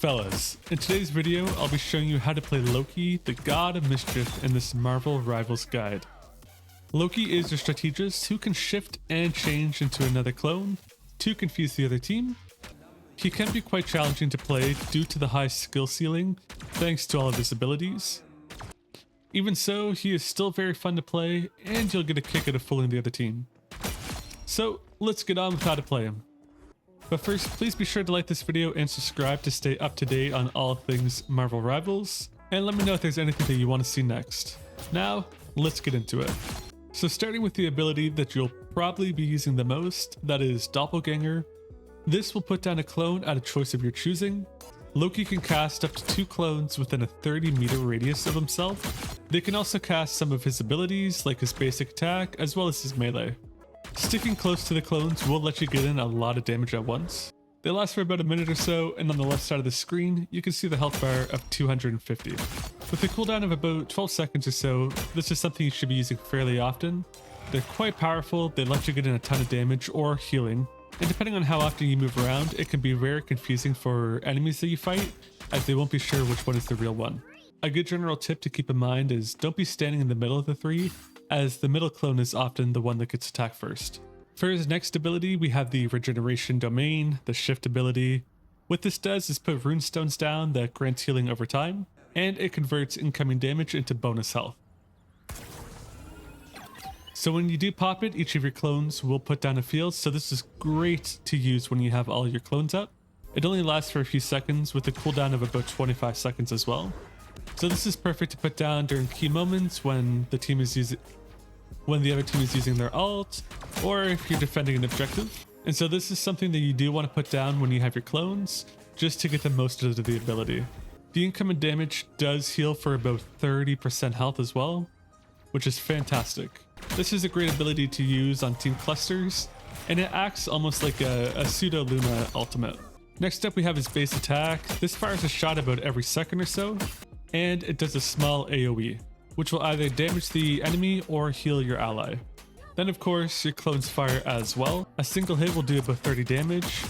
Fellas, in today's video, I'll be showing you how to play Loki, the god of mischief, in this Marvel Rivals guide. Loki is a strategist who can shift and change into another clone to confuse the other team. He can be quite challenging to play due to the high skill ceiling, thanks to all of his abilities. Even so, he is still very fun to play, and you'll get a kick out of fooling the other team. So, let's get on with how to play him. But first, please be sure to like this video and subscribe to stay up to date on all things Marvel Rivals, and let me know if there's anything that you want to see next. Now, let's get into it. So starting with the ability that you'll probably be using the most, that is Doppelganger. This will put down a clone at a choice of your choosing. Loki can cast up to 2 clones within a 30-meter radius of himself. They can also cast some of his abilities, like his basic attack, as well as his melee. Sticking close to the clones will let you get in a lot of damage at once. They last for about a minute or so, and on the left side of the screen, you can see the health bar of 250. With a cooldown of about 12 seconds or so, this is something you should be using fairly often. They're quite powerful, they let you get in a ton of damage or healing, and depending on how often you move around, it can be very confusing for enemies that you fight, as they won't be sure which one is the real one. A good general tip to keep in mind is don't be standing in the middle of the 3, as the middle clone is often the one that gets attacked first. For his next ability, we have the Regeneration Domain, the Shift ability. What this does is put runestones down that grants healing over time, and it converts incoming damage into bonus health. So when you do pop it, each of your clones will put down a field, so this is great to use when you have all your clones up. It only lasts for a few seconds with a cooldown of about 25 seconds as well. So this is perfect to put down during key moments when the other team is using their ult, or if you're defending an objective. And so this is something that you do want to put down when you have your clones, just to get the most out of the ability. The incoming damage does heal for about 30% health as well, which is fantastic. This is a great ability to use on team clusters, and it acts almost like a pseudo Luna ultimate. Next up we have his base attack. This fires a shot about every second or so, and it does a small AoE, which will either damage the enemy or heal your ally. Then of course your clones fire as well. A single hit will do about 30 damage,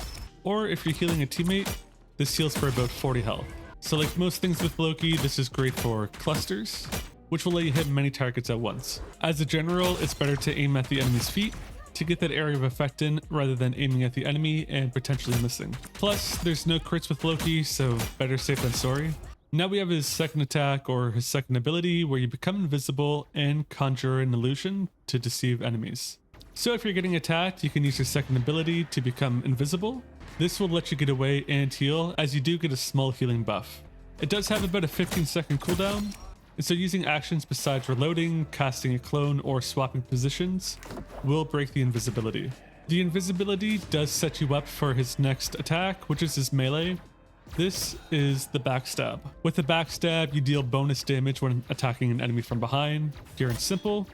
or if you're healing a teammate, this heals for about 40 health. So like most things with Loki, this is great for clusters, which will let you hit many targets at once. As a general, it's better to aim at the enemy's feet to get that area of effect in rather than aiming at the enemy and potentially missing. Plus, there's no crits with Loki, so better safe than sorry. Now we have his second attack, or his second ability, where you become invisible and conjure an illusion to deceive enemies. So if you're getting attacked, you can use your second ability to become invisible. This will let you get away and heal, as you do get a small healing buff. It does have about a 15-second cooldown, and so using actions besides reloading, casting a clone, or swapping positions will break the invisibility. The invisibility does set you up for his next attack, which is his melee. This is the backstab. With the backstab, you deal bonus damage when attacking an enemy from behind, pure and simple.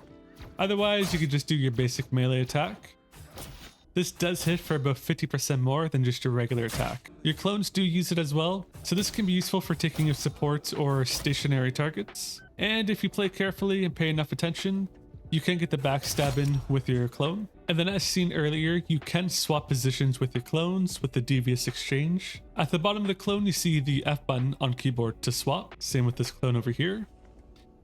Otherwise, you can just do your basic melee attack. This does hit for about 50% more than just your regular attack. Your clones do use it as well, so this can be useful for taking out supports or stationary targets. And if you play carefully and pay enough attention, you can get the backstab in with your clone. And then as seen earlier, you can swap positions with your clones with the devious exchange. At the bottom of the clone, you see the F button on keyboard to swap. Same with this clone over here.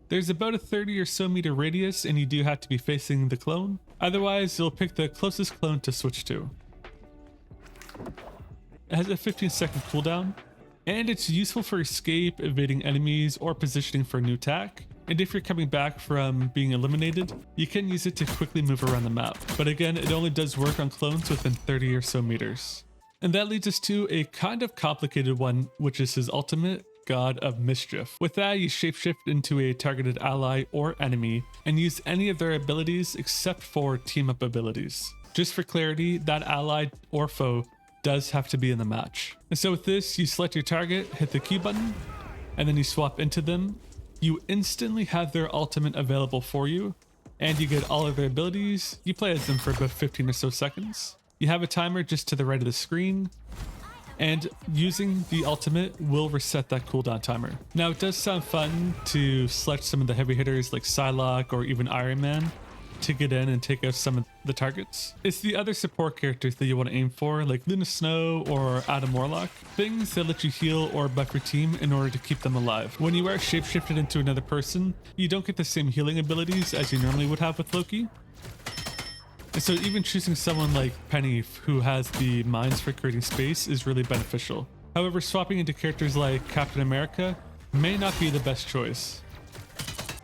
There's about a 30 or so meter radius, and you do have to be facing the clone. Otherwise, you'll pick the closest clone to switch to. It has a 15-second cooldown, and it's useful for escape, evading enemies, or positioning for a new attack. And if you're coming back from being eliminated, you can use it to quickly move around the map. But again, it only does work on clones within 30 or so meters. And that leads us to a kind of complicated one, which is his ultimate, God of Mischief. With that, you shapeshift into a targeted ally or enemy and use any of their abilities except for team up abilities. Just for clarity, that ally or foe does have to be in the match. And so with this, you select your target, hit the Q button, and then you swap into them. You instantly have their ultimate available for you, and you get all of their abilities. You play as them for about 15 or so seconds. You have a timer just to the right of the screen, and using the ultimate will reset that cooldown timer. Now it does sound fun to select some of the heavy hitters like Psylocke or even Iron Man to get in and take out some of the targets. It's the other support characters that you want to aim for, like Luna Snow or Adam Warlock, things that let you heal or buff your team in order to keep them alive. When you are shapeshifted into another person, you don't get the same healing abilities as you normally would have with Loki. And so even choosing someone like Penny, who has the minds for creating space, is really beneficial. However, swapping into characters like Captain America may not be the best choice,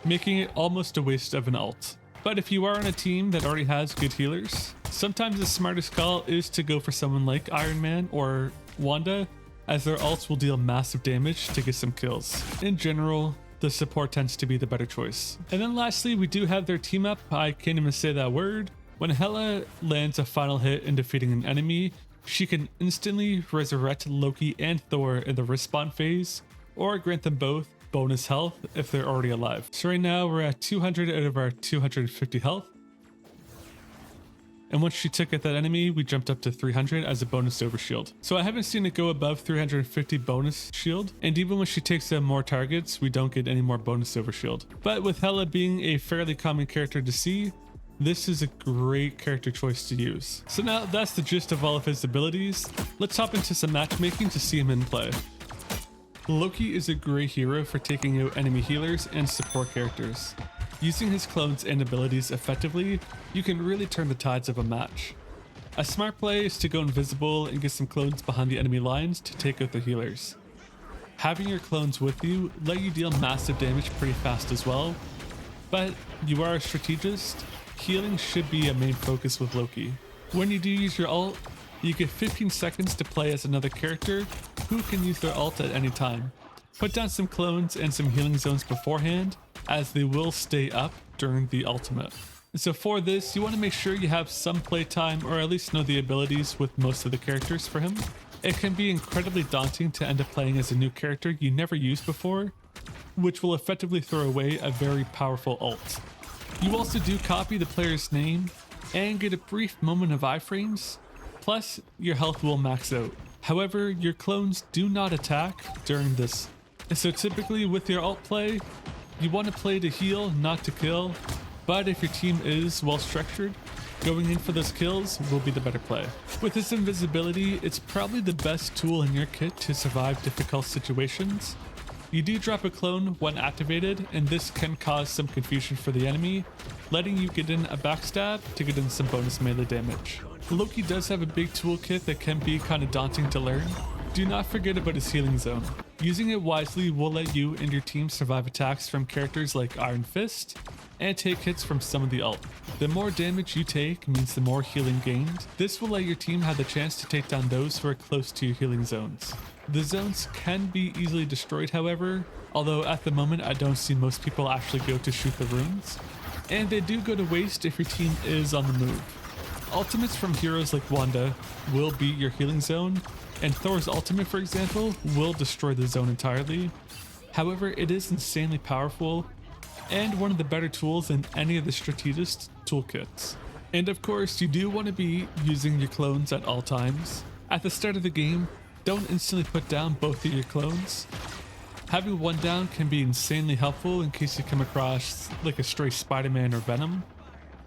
making it almost a waste of an ult. But if you are on a team that already has good healers, sometimes the smartest call is to go for someone like Iron Man or Wanda, as their ults will deal massive damage to get some kills. In general, the support tends to be the better choice. And then lastly, we do have their team up. I can't even say that word. When Hela lands a final hit in defeating an enemy, she can instantly resurrect Loki and Thor in the respawn phase, or grant them both bonus health if they're already alive. So right now we're at 200 out of our 250 health. And once she took out that enemy, we jumped up to 300 as a bonus overshield. So I haven't seen it go above 350 bonus shield. And even when she takes out more targets, we don't get any more bonus overshield. But with Hela being a fairly common character to see, this is a great character choice to use. So now that's the gist of all of his abilities. Let's hop into some matchmaking to see him in play. Loki is a great hero for taking out enemy healers and support characters. Using his clones and abilities effectively, you can really turn the tides of a match. A smart play is to go invisible and get some clones behind the enemy lines to take out the healers. Having your clones with you let you deal massive damage pretty fast as well, but you are a strategist. Healing should be a main focus with Loki. When you do use your ult, you get 15 seconds to play as another character who can use their ult at any time. Put down some clones and some healing zones beforehand, as they will stay up during the ultimate. So for this, you want to make sure you have some playtime or at least know the abilities with most of the characters for him. It can be incredibly daunting to end up playing as a new character you never used before, which will effectively throw away a very powerful ult. You also do copy the player's name and get a brief moment of iframes, plus your health will max out. However, your clones do not attack during this. So typically with your ult play, you want to play to heal, not to kill, but if your team is well structured, going in for those kills will be the better play. With this invisibility, it's probably the best tool in your kit to survive difficult situations. You do drop a clone when activated, and this can cause some confusion for the enemy, letting you get in a backstab to get in some bonus melee damage. Loki does have a big toolkit that can be kind of daunting to learn. Do not forget about his healing zone. Using it wisely will let you and your team survive attacks from characters like Iron Fist, and take hits from some of the ult. The more damage you take means the more healing gained. This will let your team have the chance to take down those who are close to your healing zones. The zones can be easily destroyed, however, although at the moment I don't see most people actually go to shoot the runes. And they do go to waste if your team is on the move. Ultimates from heroes like Wanda will beat your healing zone, and Thor's ultimate, for example, will destroy the zone entirely. However, it is insanely powerful and one of the better tools in any of the Strategist toolkits. And of course, you do want to be using your clones at all times. At the start of the game, don't instantly put down both of your clones. Having one down can be insanely helpful in case you come across like a stray Spider-Man or Venom,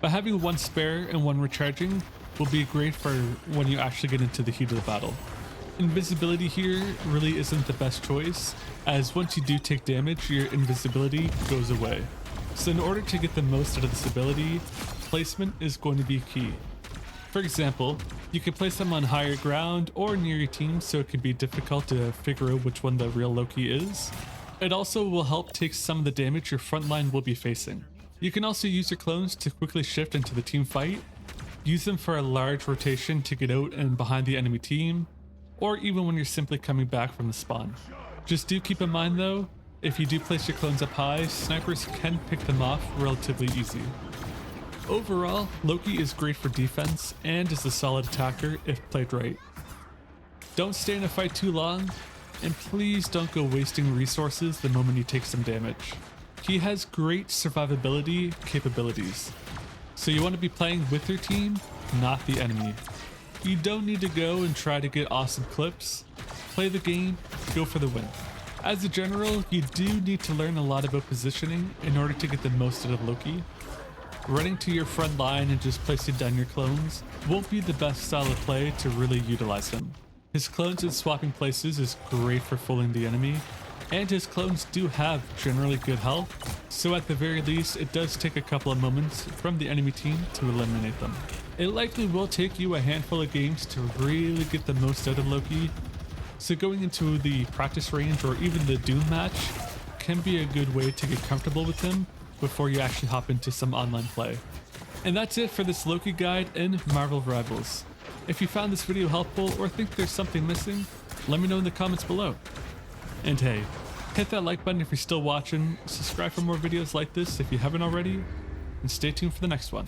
but having one spare and one recharging will be great for when you actually get into the heat of the battle. Invisibility here really isn't the best choice, as once you do take damage, your invisibility goes away. So in order to get the most out of this ability, placement is going to be key. For example, you can place them on higher ground or near your team, so it can be difficult to figure out which one the real Loki is. It also will help take some of the damage your front line will be facing. You can also use your clones to quickly shift into the team fight, use them for a large rotation to get out and behind the enemy team, or even when you're simply coming back from the spawn. Just do keep in mind though, if you do place your clones up high, snipers can pick them off relatively easy. Overall, Loki is great for defense and is a solid attacker if played right. Don't stay in a fight too long, and please don't go wasting resources the moment you take some damage. He has great survivability capabilities, so you want to be playing with your team, not the enemy. You don't need to go and try to get awesome clips. Play the game, go for the win. As a general, you do need to learn a lot about positioning in order to get the most out of Loki. Running to your front line and just placing down your clones won't be the best style of play to really utilize him. His clones and swapping places is great for fooling the enemy, and his clones do have generally good health, so at the very least it does take a couple of moments from the enemy team to eliminate them. It likely will take you a handful of games to really get the most out of Loki, so going into the practice range or even the Doom match can be a good way to get comfortable with him before you actually hop into some online play. And that's it for this Loki guide in Marvel Rivals. If you found this video helpful or think there's something missing, let me know in the comments below. And hey, hit that like button if you're still watching, subscribe for more videos like this if you haven't already, and stay tuned for the next one.